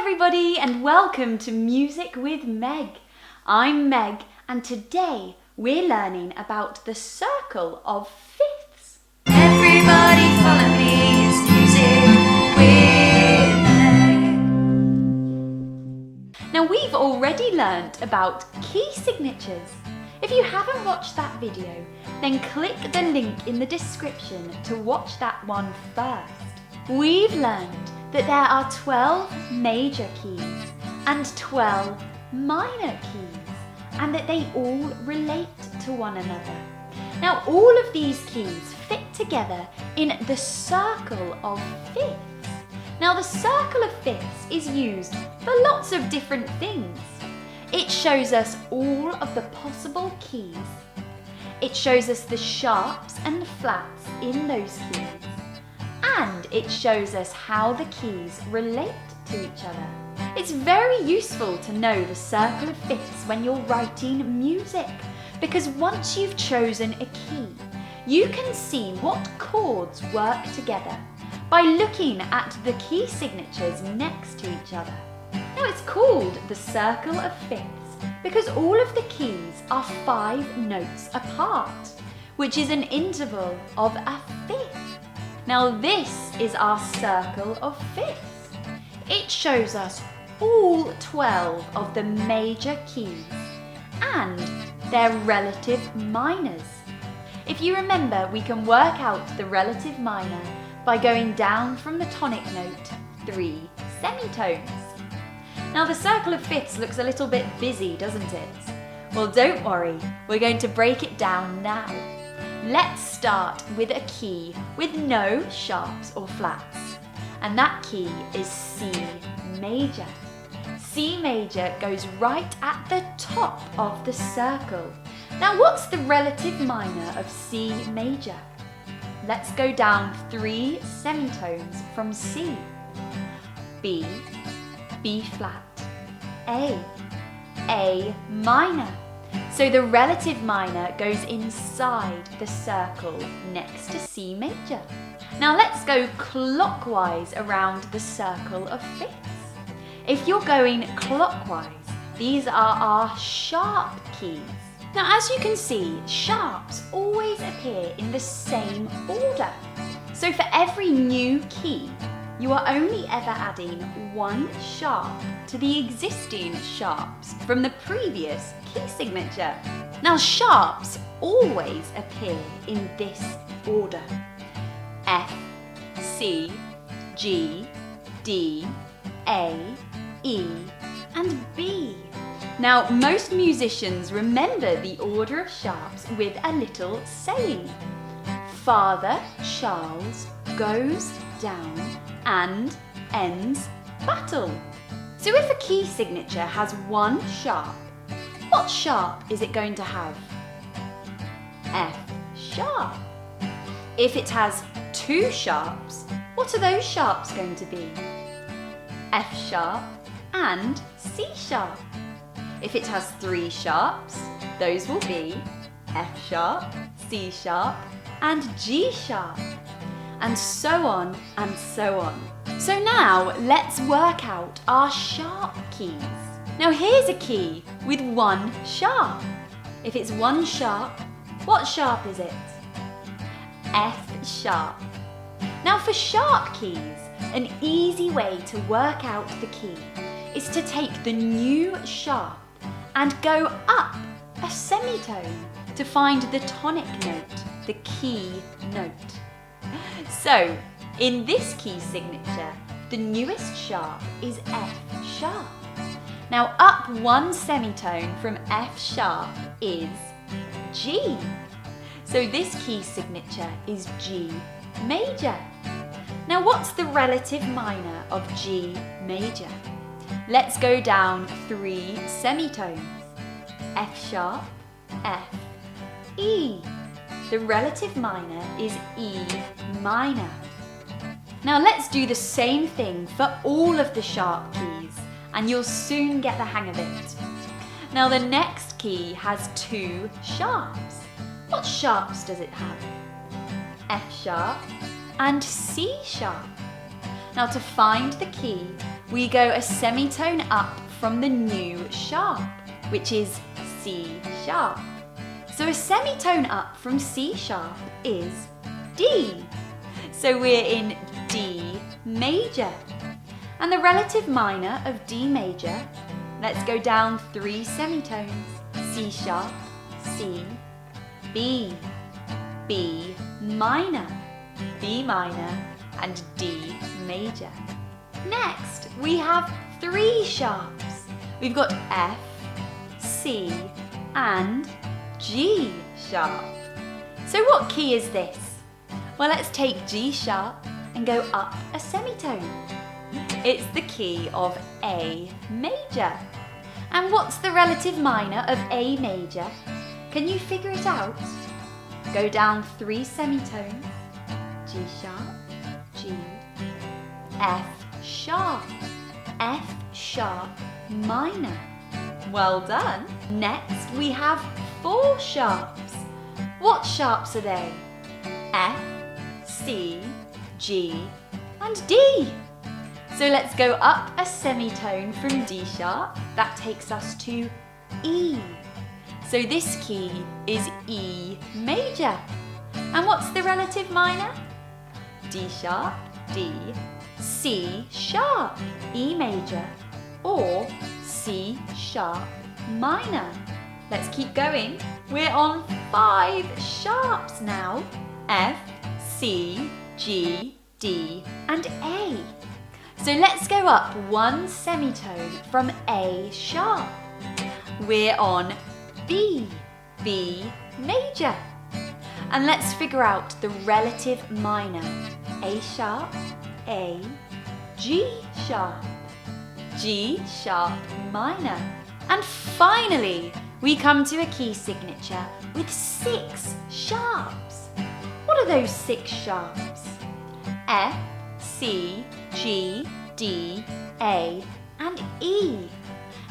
everybody and welcome to Music with Meg. I'm Meg and today we're learning about the circle of fifths. Everybody follow me, it's Music with Meg. Now we've already learnt about key signatures. If you haven't watched that video, then click the link in the description to watch that one first. We've learned that there are 12 major keys and 12 minor keys, and that they all relate to one another. Now all of these keys fit together in the circle of fifths. Now the circle of fifths is used for lots of different things. It shows us all of the possible keys. It shows us the sharps and flats in those keys. And it shows us how the keys relate to each other. It's very useful to know the circle of fifths when you're writing music, because once you've chosen a key, you can see what chords work together by looking at the key signatures next to each other. Now it's called the circle of fifths because all of the keys are 5 notes apart, which is an interval of a fifth. Now this is our circle of fifths. It shows us all 12 of the major keys and their relative minors. If you remember, we can work out the relative minor by going down from the tonic note 3 semitones. Now the circle of fifths looks a little bit busy, doesn't it? Well, don't worry, we're going to break it down now. Let's start with a key with no sharps or flats, and that key is C major. C major goes right at the top of the circle. Now what's the relative minor of C major? Let's go down 3 semitones from C. B, B flat, A minor. So the relative minor goes inside the circle next to C major. Now let's go clockwise around the circle of fifths. If you're going clockwise, these are our sharp keys. Now as you can see, sharps always appear in the same order. So for every new key, you are only ever adding 1 sharp to the existing sharps from the previous key signature. Now sharps always appear in this order: F, C, G, D, A, E, and B. Now most musicians remember the order of sharps with a little saying. Father Charles goes down and ends battle. So if a key signature has 1 sharp, what sharp is it going to have? F sharp. If it has 2 sharps, what are those sharps going to be? F sharp and C sharp. If it has 3 sharps, those will be F sharp, C sharp, and G sharp. And so on and so on. So now let's work out our sharp keys. Now here's a key with 1 sharp. If it's 1 sharp, what sharp is it? F sharp. Now for sharp keys, an easy way to work out the key is to take the new sharp and go up a semitone to find the tonic note, the key note. So, in this key signature, the newest sharp is F sharp. Now up 1 semitone from F sharp is G. So this key signature is G major. Now what's the relative minor of G major? Let's go down 3 semitones. F sharp, F, E. The relative minor is E minor. Now let's do the same thing for all of the sharp keys and you'll soon get the hang of it. Now the next key has 2 sharps. What sharps does it have? F sharp and C sharp. Now to find the key, we go a semitone up from the new sharp, which is C sharp. So a semitone up from C sharp is D. So we're in D major. And the relative minor of D major, let's go down 3 semitones. C sharp, C, B, B minor, B minor, and D major. Next, we have 3 sharps. We've got F, C, and G sharp. So what key is this? Well, let's take G sharp and go up a semitone. It's the key of A major. And what's the relative minor of A major? Can you figure it out? Go down 3 semitones. G sharp, G, F sharp, F sharp minor. Well done. Next, we have 4 sharps. What sharps are they? F, C, G, and D. So let's go up a semitone from D sharp. That takes us to E. So this key is E major. And what's the relative minor? D sharp, D, C sharp, E major, or C sharp minor. Let's keep going. We're on 5 sharps now. F, C, G, D, and A. So let's go up 1 semitone from A sharp. We're on B, B major. And let's figure out the relative minor. A sharp, A, G sharp, G sharp minor. And finally, we come to a key signature with 6 sharps. What are those 6 sharps? F, C, G, D, A, and E.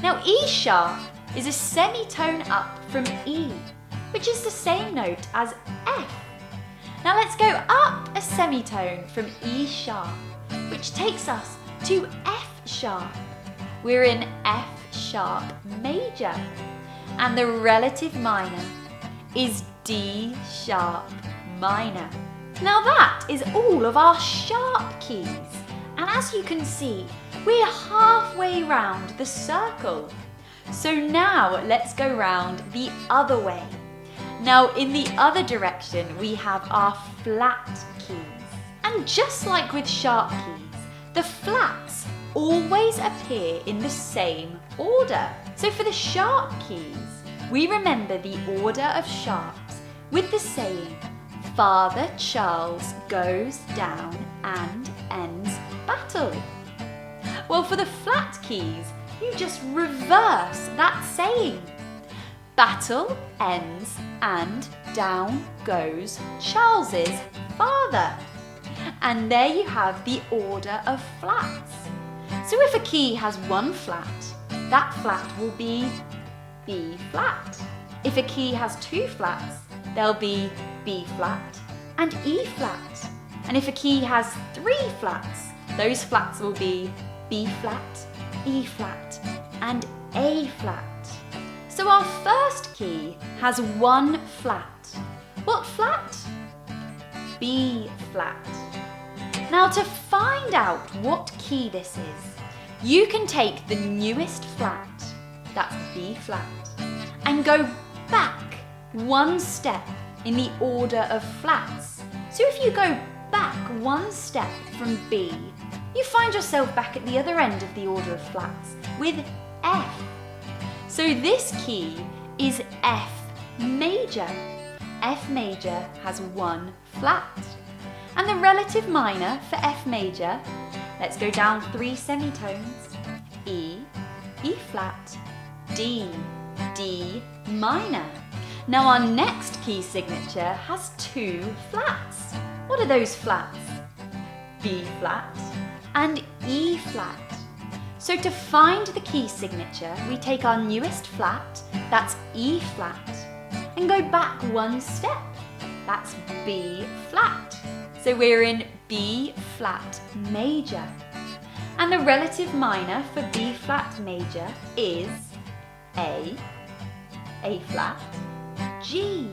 Now E sharp is a semitone up from E, which is the same note as F. Now let's go up a semitone from E sharp, which takes us to F sharp. We're in F sharp major, and the relative minor is D sharp minor. Now that is all of our sharp keys, and as you can see, we're halfway round the circle. So now let's go round the other way. Now in the other direction we have our flat keys. And just like with sharp keys, the flats always appear in the same order. So for the sharp keys, we remember the order of sharps with the saying, Father Charles goes down and ends battle. Well, for the flat keys, you just reverse that saying. Battle ends and down goes Charles's father. And there you have the order of flats. So if a key has 1 flat, that flat will be B flat. If a key has 2 flats, there'll be B flat and E flat. And if a key has 3 flats, those flats will be B flat, E flat, and A flat. So our first key has 1 flat. What flat? B flat. Now to find out what key this is, you can take the newest flat, that's B flat, and go back 1 step in the order of flats. So if you go back 1 step from B, you find yourself back at the other end of the order of flats with F. So this key is F major. F major has 1 flat. And the relative minor for F major, let's go down 3 semitones. E, E flat, D, D minor. Now our next key signature has 2 flats. What are those flats? B flat and E flat. So to find the key signature, we take our newest flat, that's E flat, and go back 1 step, that's B flat. So we're in B flat major. And the relative minor for B flat major is A flat, G,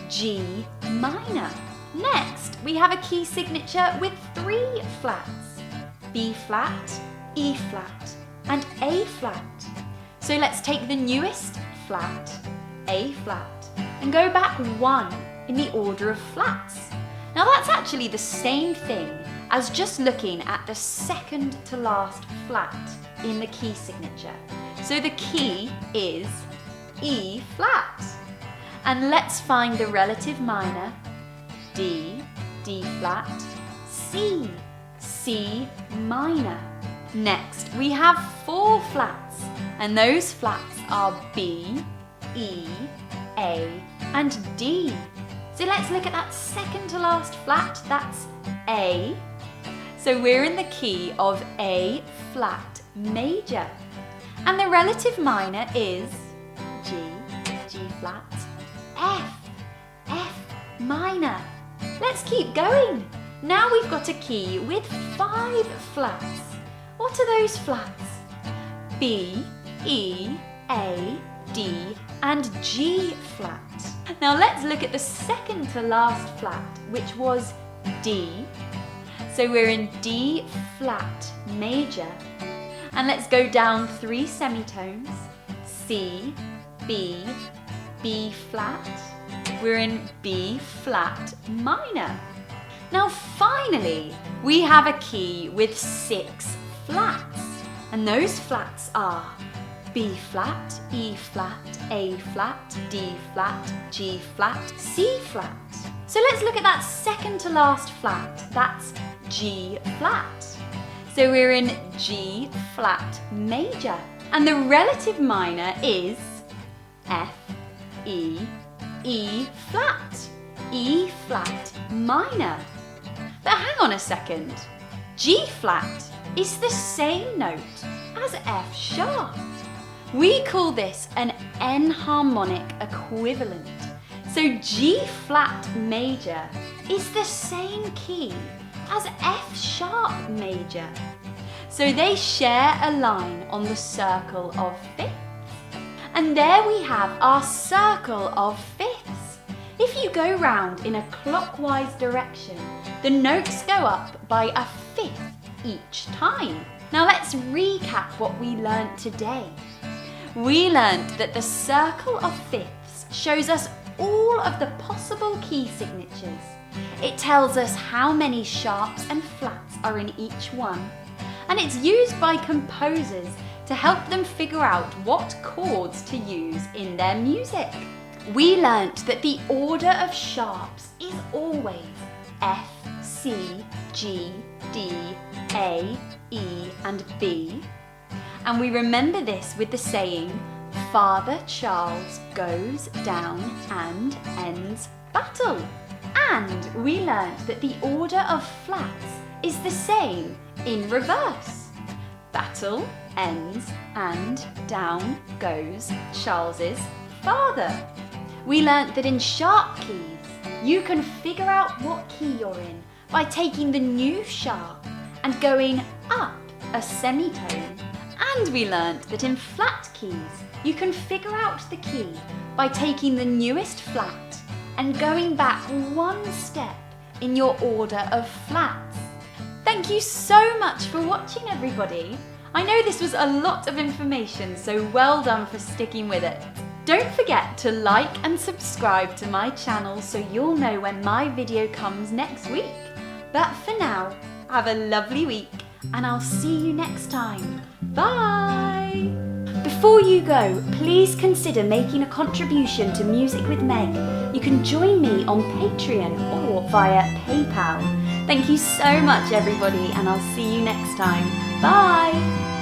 G minor. Next, we have a key signature with 3 flats, B flat, E flat, and A flat. So let's take the newest flat, A flat, and go back 1 in the order of flats. Now that's actually the same thing as just looking at the second to last flat in the key signature. So the key is E flat. And let's find the relative minor, D, D flat, C, C minor. Next, we have 4 flats, and those flats are B, E, A, and D. So let's look at that second to last flat, that's A. So we're in the key of A flat major. And the relative minor is G, G flat, F, F minor. Let's keep going. Now we've got a key with 5 flats. What are those flats? B, E, A, D, and G flat. Now let's look at the second to last flat, which was D. So we're in D flat major. And let's go down 3 semitones. C, B, B flat. We're in B flat minor. Now finally, we have a key with 6 flats. And those flats are B flat, E flat, A flat, D flat, G flat, C flat. So let's look at that second to last flat. That's G flat. So we're in G flat major. And the relative minor is F, E, E flat, E flat minor. But hang on a second. G flat is the same note as F sharp. We call this an enharmonic equivalent. So G flat major is the same key as F sharp major. So they share a line on the circle of fifths. And there we have our circle of fifths. If you go round in a clockwise direction, the notes go up by a fifth each time. Now let's recap what we learnt today. We learnt that the circle of fifths shows us all of the possible key signatures. It tells us how many sharps and flats are in each one, and it's used by composers to help them figure out what chords to use in their music. We learnt that the order of sharps is always F, C, G, D, A, E, and B. And we remember this with the saying, Father Charles goes down and ends battle. And we learnt that the order of flats is the same in reverse. Battle ends and down goes Charles's father. We learnt that in sharp keys, you can figure out what key you're in by taking the new sharp and going up a semitone. And we learnt that in flat keys, you can figure out the key by taking the newest flat and going back 1 step in your order of flats. Thank you so much for watching, everybody. I know this was a lot of information, so well done for sticking with it. Don't forget to like and subscribe to my channel so you'll know when my video comes next week. But for now, have a lovely week and I'll see you next time. Bye! Before you go, please consider making a contribution to Music with Meg. You can join me on Patreon or via PayPal. Thank you so much, everybody, and I'll see you next time. Bye!